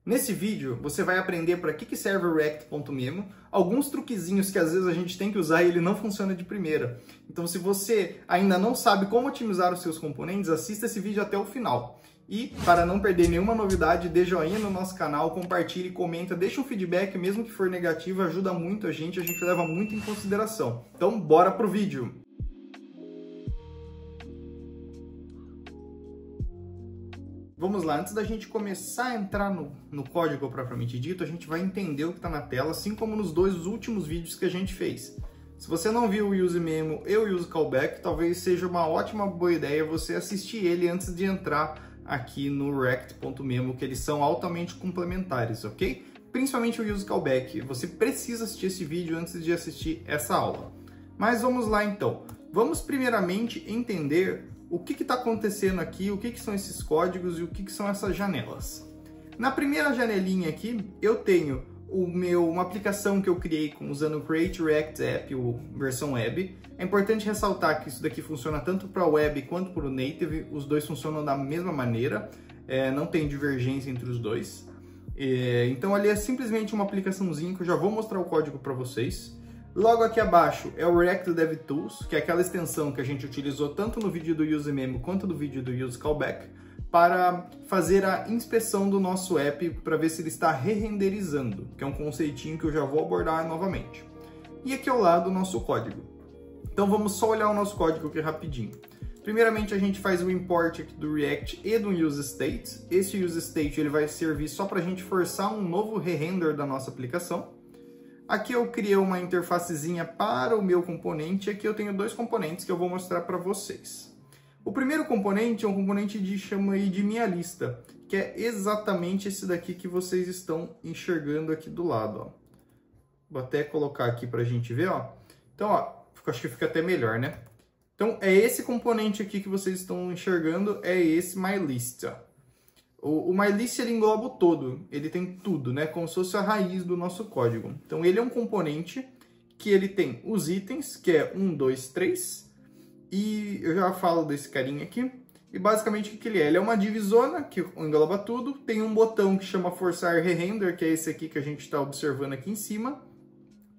Nesse vídeo, você vai aprender para que serve o React.memo, alguns truquezinhos que às vezes a gente tem que usar e ele não funciona de primeira. Então, se você ainda não sabe como otimizar os seus componentes, assista esse vídeo até o final. E, para não perder nenhuma novidade, dê joinha no nosso canal, compartilhe, comenta, deixa um feedback, mesmo que for negativo, ajuda muito a gente leva muito em consideração. Então, bora pro vídeo! Vamos lá, antes da gente começar a entrar no código propriamente dito, a gente vai entender o que está na tela, assim como nos dois últimos vídeos que a gente fez. Se você não viu o UseMemo e o UseCallback, talvez seja uma ótima boa ideia você assistir ele antes de entrar aqui no React.memo, que eles são altamente complementares, ok? Principalmente o UseCallback, você precisa assistir esse vídeo antes de assistir essa aula. Mas vamos lá então, vamos primeiramente entender o que está acontecendo aqui, o que são esses códigos e o que são essas janelas. Na primeira janelinha aqui, eu tenho uma aplicação que eu criei usando o Create React App, versão web. É importante ressaltar que isso daqui funciona tanto para web quanto para o native, os dois funcionam da mesma maneira, não tem divergência entre os dois. Então ali é simplesmente uma aplicaçãozinha que eu já vou mostrar o código para vocês. Logo aqui abaixo é o React DevTools, que é aquela extensão que a gente utilizou tanto no vídeo do UseMemo quanto no vídeo do UseCallback para fazer a inspeção do nosso app para ver se ele está re-renderizando, que é um conceitinho que eu já vou abordar novamente. E aqui ao lado o nosso código. Então vamos só olhar o nosso código aqui rapidinho. Primeiramente a gente faz o import aqui do React e do UseState. Esse UseState ele vai servir só para a gente forçar um novo re-render da nossa aplicação. Aqui eu criei uma interfacezinha para o meu componente, aqui eu tenho dois componentes que eu vou mostrar para vocês. O primeiro componente é um componente chama aí de minha lista, que é exatamente esse daqui que vocês estão enxergando aqui do lado, ó. Vou até colocar aqui para a gente ver, ó. Então, ó, acho que fica até melhor, né? Então, é esse componente aqui que vocês estão enxergando, é esse MyList, ó. O MyList ele engloba o todo, ele tem tudo, né? Como se fosse a raiz do nosso código. Então ele é um componente que ele tem os itens, que é 1, 2, 3, e eu já falo desse carinha aqui. E basicamente o que ele é? Ele é uma divisona que engloba tudo, tem um botão que chama forçar re-render, que é esse aqui que a gente está observando aqui em cima,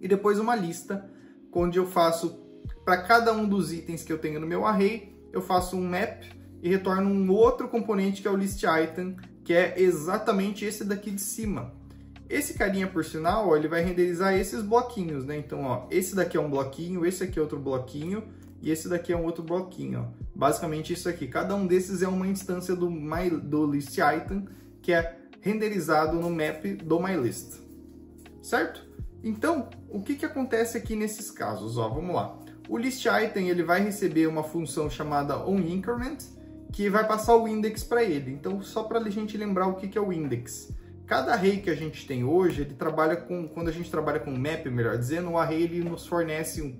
e depois uma lista, onde eu faço, para cada um dos itens que eu tenho no meu array, eu faço um map, e retorna um outro componente que é o listItem, que é exatamente esse daqui de cima. Esse carinha, por sinal, ó, ele vai renderizar esses bloquinhos, né? Então, ó, esse daqui é um bloquinho, esse aqui é outro bloquinho, e esse daqui é um outro bloquinho, ó. Basicamente isso aqui. Cada um desses é uma instância do listItem, que é renderizado no map do MyList. Certo? Então, o que acontece aqui nesses casos? Ó, vamos lá. O listItem ele vai receber uma função chamada onIncrement, que vai passar o index para ele. Então, só para a gente lembrar o que é o index. Cada array que a gente tem hoje, ele trabalha quando a gente trabalha com map, melhor dizendo, o array ele nos fornece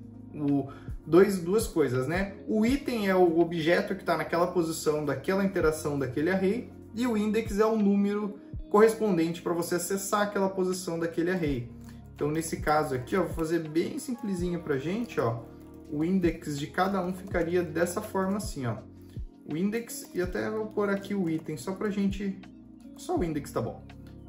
duas coisas, né? O item é o objeto que está naquela posição daquela interação daquele array, e o index é o número correspondente para você acessar aquela posição daquele array. Então, nesse caso aqui, ó, vou fazer bem simplesinho para a gente, ó. O index de cada um ficaria dessa forma assim, ó. O index, e até vou pôr aqui o item, só pra gente... Só o index tá bom.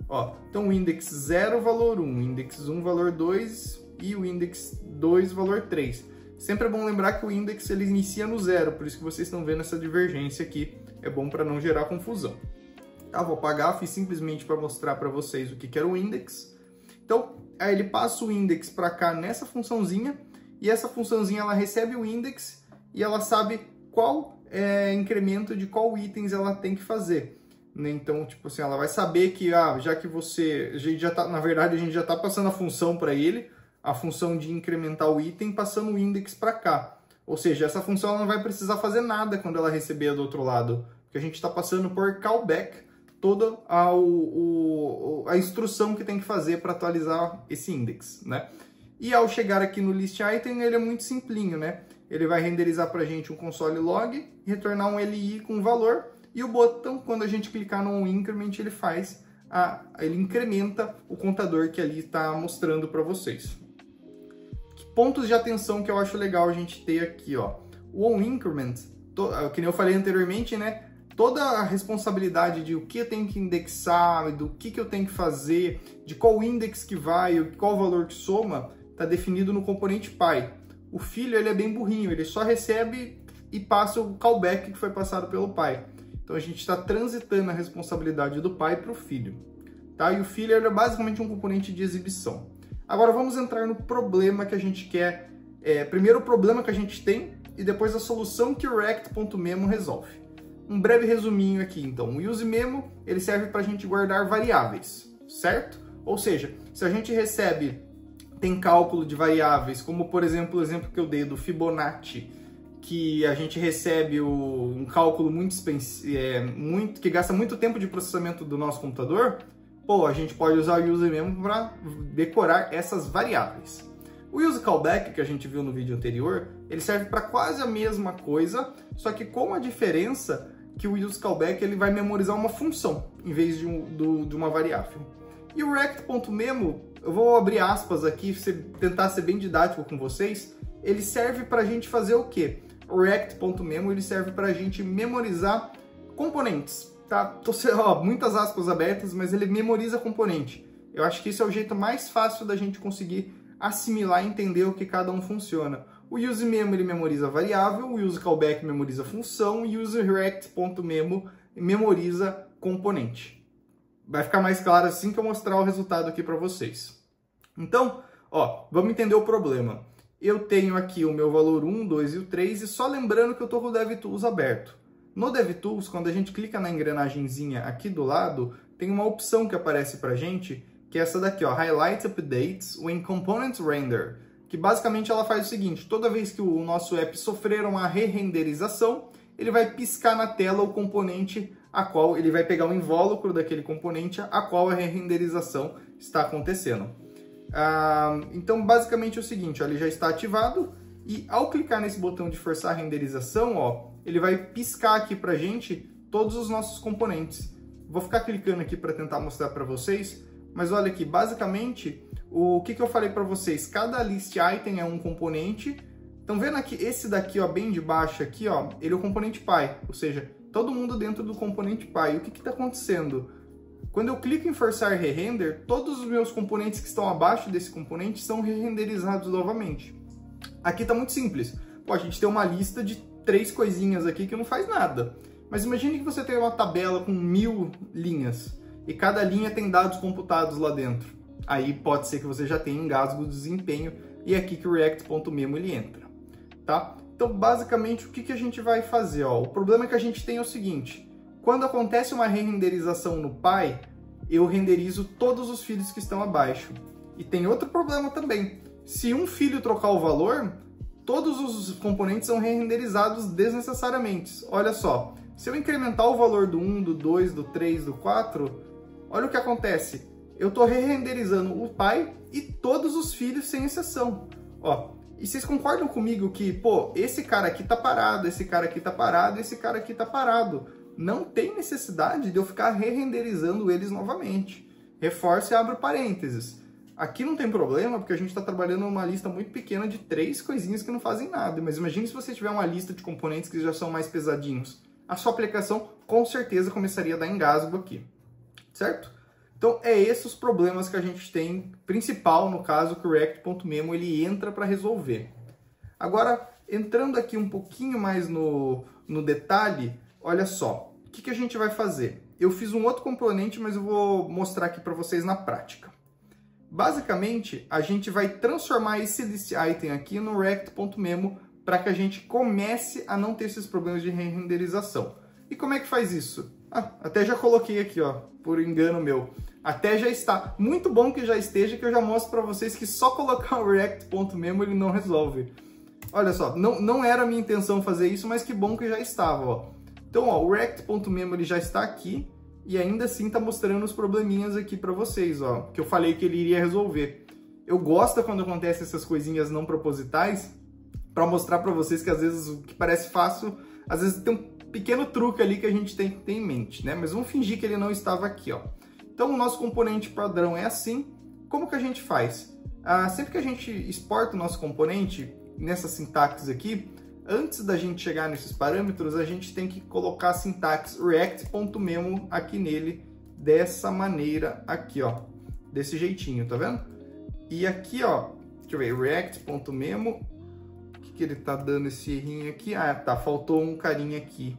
Ó, então o index 0, valor 1, index 1, valor 2 e o index 2, valor 3. Sempre é bom lembrar que o index ele inicia no 0, por isso que vocês estão vendo essa divergência aqui. É bom para não gerar confusão. Tá, vou apagar, fiz simplesmente para mostrar para vocês o que era o index. Então, aí ele passa o index para cá nessa funçãozinha, e essa funçãozinha ela recebe o index e ela sabe qual incremento de qual itens ela tem que fazer, né? Então, tipo assim, ela vai saber que, já que a gente já tá, na verdade, a gente já está passando a função para ele, a função de incrementar o item, passando o index para cá. Ou seja, essa função ela não vai precisar fazer nada quando ela receber do outro lado, porque a gente está passando por callback toda a instrução que tem que fazer para atualizar esse index, né? E ao chegar aqui no listItem, ele é muito simplinho, né? Ele vai renderizar para a gente um console log, retornar um LI com valor, e o botão, quando a gente clicar no increment, ele incrementa o contador que ali está mostrando para vocês. Pontos de atenção que eu acho legal a gente ter aqui, ó. O onIncrement, que nem eu falei anteriormente, né? toda a responsabilidade de o que eu tenho que indexar, do que eu tenho que fazer, de qual index que vai, qual valor que soma, está definido no componente pai. O filho, ele é bem burrinho, ele só recebe e passa o callback que foi passado pelo pai. Então a gente está transitando a responsabilidade do pai para o filho. Tá? E o filho ele é basicamente um componente de exibição. Agora vamos entrar no problema que a gente quer. Primeiro o problema que a gente tem e depois a solução que o React.memo resolve. Um breve resuminho aqui, então. O useMemo ele serve para a gente guardar variáveis, certo? Ou seja, se a gente tem cálculo de variáveis, como por exemplo o exemplo que eu dei do Fibonacci, que a gente recebe um cálculo que gasta muito tempo de processamento do nosso computador, a gente pode usar o useMemo para decorar essas variáveis. O useCallback, que a gente viu no vídeo anterior, ele serve para quase a mesma coisa, só que com a diferença que o useCallback ele vai memorizar uma função, em vez de uma variável. E o React.memo, eu vou abrir aspas aqui, tentar ser bem didático com vocês, ele serve para a gente fazer o quê? O React.memo ele serve para a gente memorizar componentes, tá? Muitas aspas abertas, mas ele memoriza componente. Eu acho que esse é o jeito mais fácil da gente conseguir assimilar e entender o que cada um funciona. O useMemo ele memoriza variável, o useCallback memoriza função e o useReact.memo memoriza componente. Vai ficar mais claro assim que eu mostrar o resultado aqui para vocês. Então, vamos entender o problema. Eu tenho aqui o meu valor 1, 2 e o 3 e só lembrando que eu estou com o DevTools aberto. No DevTools, quando a gente clica na engrenagenzinha aqui do lado, tem uma opção que aparece para a gente, que é essa daqui, Highlight Updates when Components Render, que basicamente ela faz o seguinte, toda vez que o nosso app sofrer uma re-renderização, ele vai piscar na tela o componente a qual ele vai pegar o invólucro daquele componente a qual a re-renderização está acontecendo. Então, basicamente é o seguinte, ele já está ativado e ao clicar nesse botão de forçar a renderização, ele vai piscar aqui para a gente todos os nossos componentes. Vou ficar clicando aqui para tentar mostrar para vocês, mas olha aqui, basicamente, o que eu falei para vocês, cada list item é um componente. Estão vendo aqui, esse daqui, bem de baixo aqui, ele é o componente pai, ou seja, todo mundo dentro do componente pai. E o que está acontecendo? Quando eu clico em forçar re-render, todos os meus componentes que estão abaixo desse componente são re-renderizados novamente. Aqui está muito simples. A gente tem uma lista de 3 coisinhas aqui que não faz nada. Mas imagine que você tem uma tabela com 1000 linhas e cada linha tem dados computados lá dentro. Aí pode ser que você já tenha engasgo de desempenho e é aqui que o React.memo ele entra. Tá? Então, basicamente, o que a gente vai fazer? O problema que a gente tem é o seguinte. Quando acontece uma re-renderização no pai, eu renderizo todos os filhos que estão abaixo. E tem outro problema também. Se um filho trocar o valor, todos os componentes são re-renderizados desnecessariamente. Olha só, se eu incrementar o valor do 1, do 2, do 3, do 4, olha o que acontece. Eu estou re-renderizando o pai e todos os filhos sem exceção. E vocês concordam comigo que, esse cara aqui tá parado, esse cara aqui tá parado, esse cara aqui tá parado. Não tem necessidade de eu ficar re-renderizando eles novamente. Reforço e abro parênteses. Aqui não tem problema, porque a gente está trabalhando numa lista muito pequena de 3 coisinhas que não fazem nada. Mas imagine se você tiver uma lista de componentes que já são mais pesadinhos. A sua aplicação com certeza começaria a dar engasgo aqui. Certo? Então, esses os problemas que a gente tem, principal no caso que o React.memo ele entra para resolver. Agora, entrando aqui um pouquinho mais no detalhe, olha só, o que a gente vai fazer? Eu fiz um outro componente, mas eu vou mostrar aqui para vocês na prática. Basicamente, a gente vai transformar esse list item aqui no React.memo para que a gente comece a não ter esses problemas de renderização. E como é que faz isso? Até já coloquei aqui, por engano meu. Até já está. Muito bom que já esteja, que eu já mostro para vocês que só colocar o React.memo ele não resolve. Olha só, não era a minha intenção fazer isso, mas que bom que já estava, Então, o React.memo ele já está aqui e ainda assim está mostrando os probleminhas aqui para vocês, que eu falei que ele iria resolver. Eu gosto quando acontecem essas coisinhas não propositais para mostrar para vocês que às vezes o que parece fácil, às vezes tem um pequeno truque ali que a gente tem que ter em mente, né? Mas vamos fingir que ele não estava aqui, Então, o nosso componente padrão é assim. Como que a gente faz? Sempre que a gente exporta o nosso componente, nessa sintaxe aqui, Antes da gente chegar nesses parâmetros, a gente tem que colocar a sintaxe react.memo aqui nele, dessa maneira aqui, ó, desse jeitinho, tá vendo? E aqui, ó, deixa eu ver, react.memo, o que ele tá dando esse errinho aqui? Ah, tá, faltou um carinha aqui.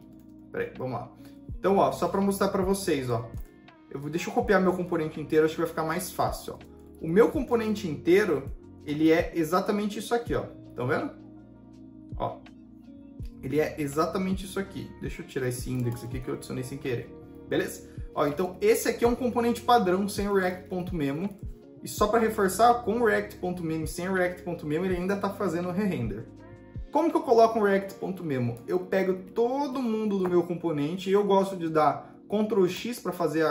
Peraí, vamos lá. Então, ó, só para mostrar para vocês, ó, deixa eu copiar meu componente inteiro, acho que vai ficar mais fácil, ó. O meu componente inteiro, ele é exatamente isso aqui, ó, estão vendo? Ó, ele é exatamente isso aqui. Deixa eu tirar esse index aqui que eu adicionei sem querer, beleza? Ó, então esse aqui é um componente padrão sem o react.memo. E só para reforçar, com o react.memo e sem o react.memo, ele ainda está fazendo o re-render. Como que eu coloco um react.memo? Eu pego todo mundo do meu componente e eu gosto de dar Ctrl X para fazer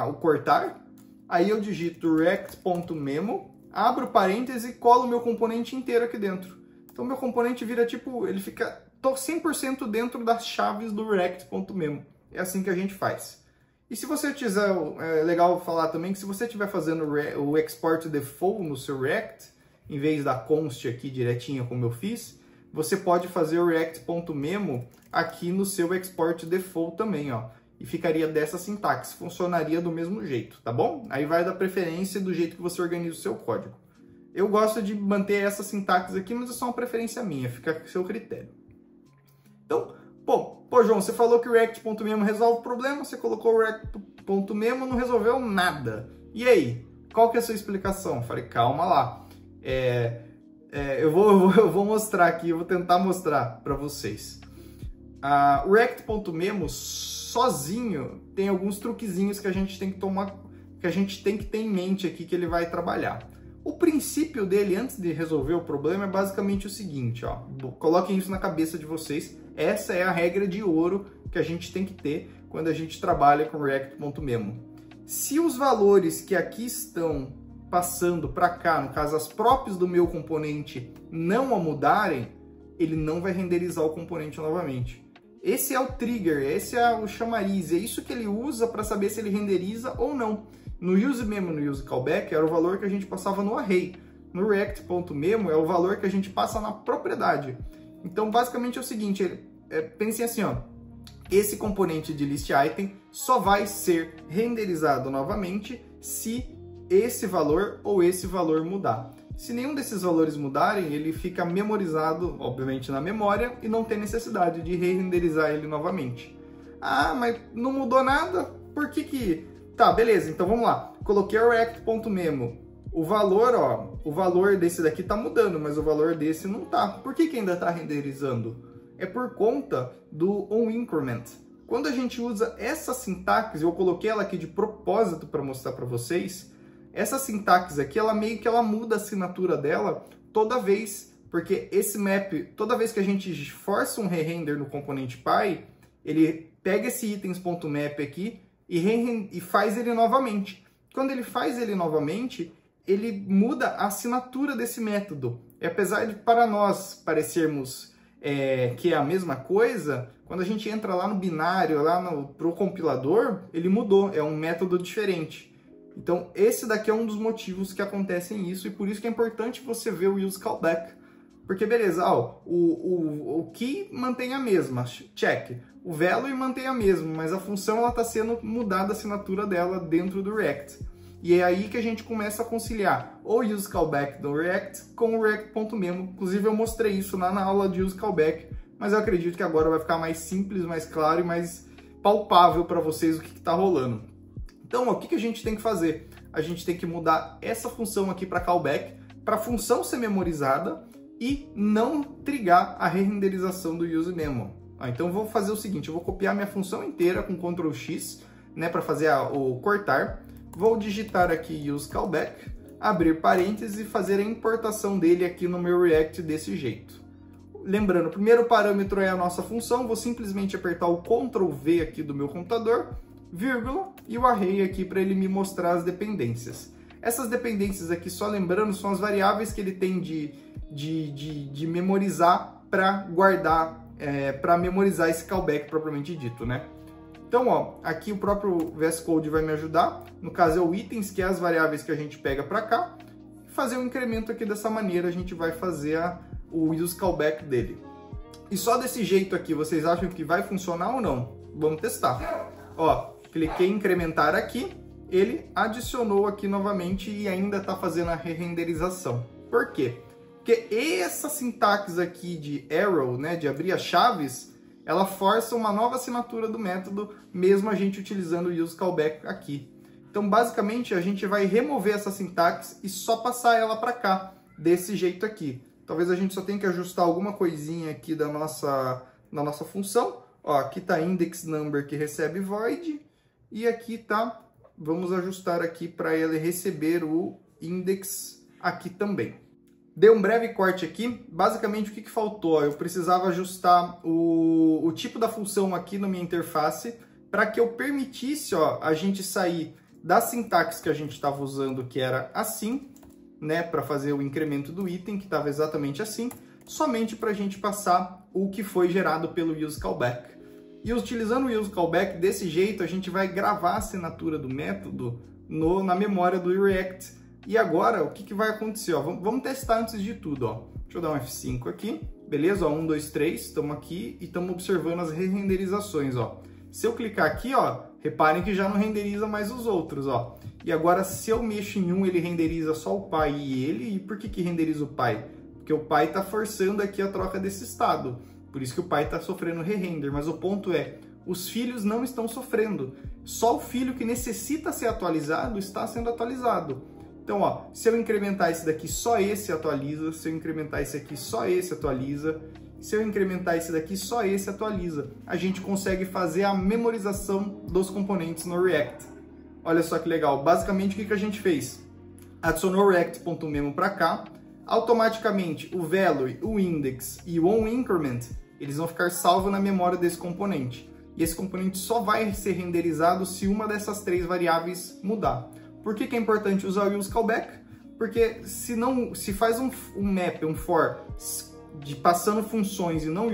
o cortar. Aí eu digito react.memo, abro parênteses e colo o meu componente inteiro aqui dentro. Então meu componente vira tipo, ele fica 100% dentro das chaves do react.memo. É assim que a gente faz. E se você quiser, é legal falar também que se você estiver fazendo o export default no seu React, em vez da const aqui direitinho como eu fiz, você pode fazer o react.memo aqui no seu export default também, ó. E ficaria dessa sintaxe, funcionaria do mesmo jeito, tá bom? Aí vai da preferência do jeito que você organiza o seu código. Eu gosto de manter essa sintaxe aqui, mas é só uma preferência minha, fica a seu critério. Então, pô, João, você falou que o react.memo resolve o problema, você colocou o react.memo, não resolveu nada. E aí? Qual que é a sua explicação? Eu falei, calma lá. Eu vou mostrar aqui, eu vou tentar mostrar para vocês. O react.memo sozinho tem alguns truquezinhos que a gente tem que tomar, que a gente tem que ter em mente aqui que ele vai trabalhar. O princípio dele, antes de resolver o problema, é basicamente o seguinte, ó. Coloquem isso na cabeça de vocês. Essa é a regra de ouro que a gente tem que ter quando a gente trabalha com react.memo. Se os valores que aqui estão passando para cá, no caso as próprias do meu componente, não a mudarem, ele não vai renderizar o componente novamente. Esse é o trigger, esse é o chamariz, é isso que ele usa para saber se ele renderiza ou não. No useMemo, no useCallback, era o valor que a gente passava no array. No react.memo é o valor que a gente passa na propriedade. Então, basicamente é o seguinte, pensem assim, ó, esse componente de listItem só vai ser renderizado novamente se esse valor ou esse valor mudar. Se nenhum desses valores mudarem, ele fica memorizado, obviamente, na memória e não tem necessidade de re-renderizar ele novamente. Ah, mas não mudou nada? Por que que... Tá, beleza, então vamos lá. Coloquei o react.memo. O valor, ó, o valor desse daqui tá mudando, mas o valor desse não tá. Por que que ainda tá renderizando? É por conta do onIncrement. Quando a gente usa essa sintaxe, eu coloquei ela aqui de propósito para mostrar para vocês. Essa sintaxe aqui, ela meio que ela muda a assinatura dela toda vez, porque esse map, toda vez que a gente força um re-render no componente Py, ele pega esse itens.map aqui e faz ele novamente. Quando ele faz ele novamente, ele muda a assinatura desse método. E apesar de para nós parecermos que é a mesma coisa, quando a gente entra lá no binário, lá pro compilador, ele mudou, é um método diferente. Então, esse daqui é um dos motivos que acontecem isso, e por isso que é importante você ver o useCallback. Porque, beleza, ó, o key mantém a mesma, check. O value mantém a mesma, mas a função está sendo mudada a assinatura dela dentro do React. E é aí que a gente começa a conciliar o useCallback do React com o react.memo. Inclusive, eu mostrei isso lá na aula de useCallback, mas eu acredito que agora vai ficar mais simples, mais claro e mais palpável para vocês o que está rolando. Então, ó, o que a gente tem que fazer? A gente tem que mudar essa função aqui para callback, para a função ser memorizada e não trigar a re-renderização do useMemo. Então, eu vou fazer o seguinte, eu vou copiar minha função inteira com Ctrl X, né, para fazer o cortar. Vou digitar aqui useCallback, abrir parênteses e fazer a importação dele aqui no meu React desse jeito. Lembrando, o primeiro parâmetro é a nossa função, vou simplesmente apertar o Ctrl V aqui do meu computador, vírgula, e o array aqui para ele me mostrar as dependências. Essas dependências aqui, só lembrando, são as variáveis que ele tem de memorizar para guardar, para memorizar esse callback propriamente dito, né? Então, ó, aqui o próprio VS Code vai me ajudar, no caso é o itens, que é as variáveis que a gente pega para cá, e fazer o incremento aqui dessa maneira, a gente vai fazer o useCallback dele. E só desse jeito aqui, vocês acham que vai funcionar ou não? Vamos testar. Ó, cliquei em incrementar aqui, ele adicionou aqui novamente e ainda está fazendo a re-renderização. Por quê? Porque essa sintaxe aqui de arrow, né, de abrir as chaves, ela força uma nova assinatura do método, mesmo a gente utilizando o useCallback aqui. Então, basicamente, a gente vai remover essa sintaxe e só passar ela para cá, desse jeito aqui. Talvez a gente só tenha que ajustar alguma coisinha aqui da nossa função. Ó, aqui está index number que recebe void e aqui tá, vamos ajustar aqui para ele receber o index aqui também. Dei um breve corte aqui. Basicamente, o que faltou? Eu precisava ajustar o tipo da função aqui na minha interface para que eu permitisse, ó, a gente sair da sintaxe que a gente estava usando, que era assim, né, para fazer o incremento do item, que estava exatamente assim, somente para a gente passar o que foi gerado pelo useCallback. E utilizando o useCallback desse jeito, a gente vai gravar a assinatura do método na memória do React. E agora, o que vai acontecer? Ó, vamos testar antes de tudo. Ó. Deixa eu dar um F5 aqui. Beleza? Ó, 1, 2, 3. Estamos aqui e estamos observando as re-renderizações. Ó. Se eu clicar aqui, ó, reparem que já não renderiza mais os outros. Ó. E agora, se eu mexo em um, ele renderiza só o pai e ele. E por que renderiza o pai? Porque o pai está forçando aqui a troca desse estado. Por isso que o pai está sofrendo re-render. Mas o ponto é, os filhos não estão sofrendo. Só o filho que necessita ser atualizado está sendo atualizado. Então, ó, se eu incrementar esse daqui, só esse atualiza. Se eu incrementar esse aqui, só esse atualiza. Se eu incrementar esse daqui, só esse atualiza. A gente consegue fazer a memorização dos componentes no React. Olha só que legal. Basicamente, o que a gente fez? Adicionou o React.memo para cá. Automaticamente, o value, o index e o onIncrement, eles vão ficar salvos na memória desse componente. E esse componente só vai ser renderizado se uma dessas três variáveis mudar. Por que é importante usar o useCallback? Porque se faz um map, um for, de passando funções e não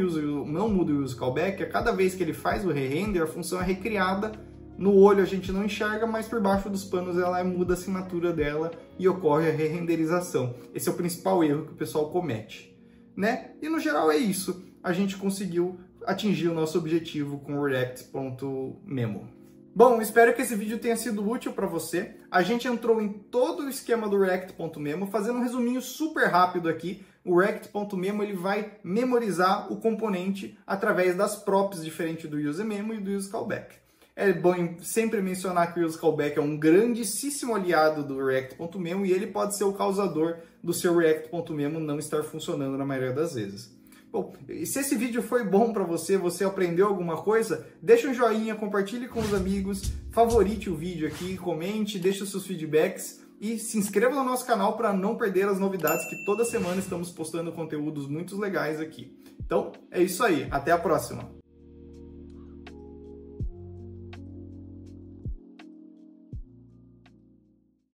muda o useCallback, a cada vez que ele faz o re-render, a função é recriada. No olho a gente não enxerga, mas por baixo dos panos ela muda a assinatura dela e ocorre a re-renderização. Esse é o principal erro que o pessoal comete, né? E no geral é isso. A gente conseguiu atingir o nosso objetivo com o React.memo. Bom, espero que esse vídeo tenha sido útil para você. A gente entrou em todo o esquema do React.memo, fazendo um resuminho super rápido aqui. O React.memo ele vai memorizar o componente através das props, diferente do useMemo e do useCallback. É bom sempre mencionar que o useCallback é um grandíssimo aliado do React.memo e ele pode ser o causador do seu React.memo não estar funcionando na maioria das vezes. Bom, se esse vídeo foi bom para você, você aprendeu alguma coisa, deixa um joinha, compartilhe com os amigos, favorite o vídeo aqui, comente, deixe os seus feedbacks e se inscreva no nosso canal para não perder as novidades que toda semana estamos postando conteúdos muito legais aqui. Então, é isso aí. Até a próxima!